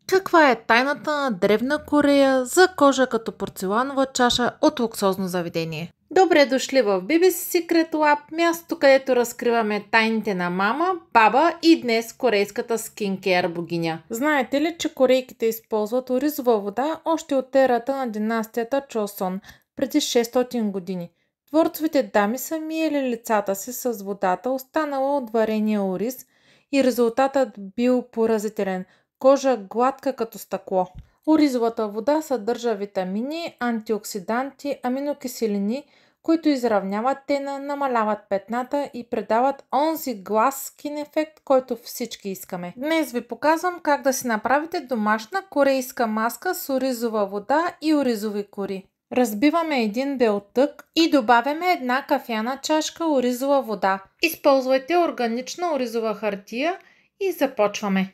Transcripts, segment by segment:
Каква е тайната на древна Корея за кожа като порцеланова чаша от луксозно заведение? Добре дошли в BBC Secret Lab, място където разкриваме тайните на мама, баба и днес корейската скинкеър богиня. Знаете ли, че корейките използват оризова вода още от ерата на династията Чосон преди 600 години? Дворцовите дами са миели лицата си с водата, останала от варения ориз, и резултатът бил поразителен – кожа гладка като стъкло. Оризовата вода съдържа витамини, антиоксиданти, аминокиселини, които изравняват тена, намаляват петната и придават онзи глас скин ефект, който всички искаме. Днес ви показвам как да си направите домашна корейска маска с оризова вода и оризови кори. Разбиваме един белтък и добавяме една кафяна чашка оризова вода. Използвайте органична оризова хартия и започваме.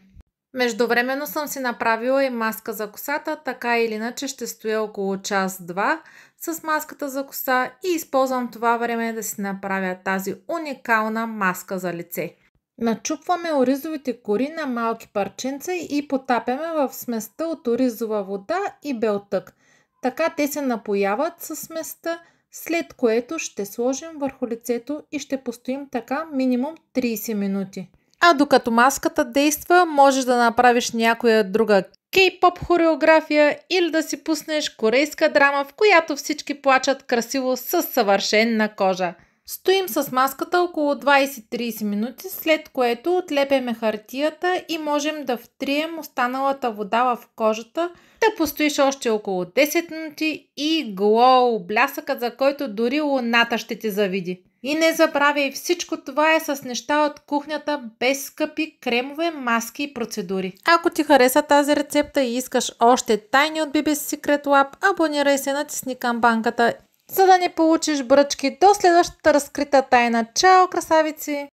Междувременно съм си направила и маска за косата, така или иначе ще стоя около час-два с маската за коса и използвам това време да си направя тази уникална маска за лице. Начупваме оризовите кори на малки парченца и потапяме в сместа от оризова вода и белтък. Така те се напояват със сместа, след което ще сложим върху лицето и ще постоим така минимум 30 минути. А докато маската действа, можеш да направиш някоя друга кей-поп хореография или да си пуснеш корейска драма, в която всички плачат красиво с съвършенна кожа. Стоим с маската около 20-30 минути, след което отлепяме хартията и можем да втрием останалата вода в кожата, да постоиш още около 10 минути и глоу, блясъкът, за който дори луната ще ти завиди. И не забравяй, всичко това е с неща от кухнята, без скъпи кремове, маски и процедури. Ако ти хареса тази рецепта и искаш още тайни от BBC Secret Lab, абонирай се, натисни камбанката, за да не получиш бръчки до следващата разкрита тайна. Чао, красавици!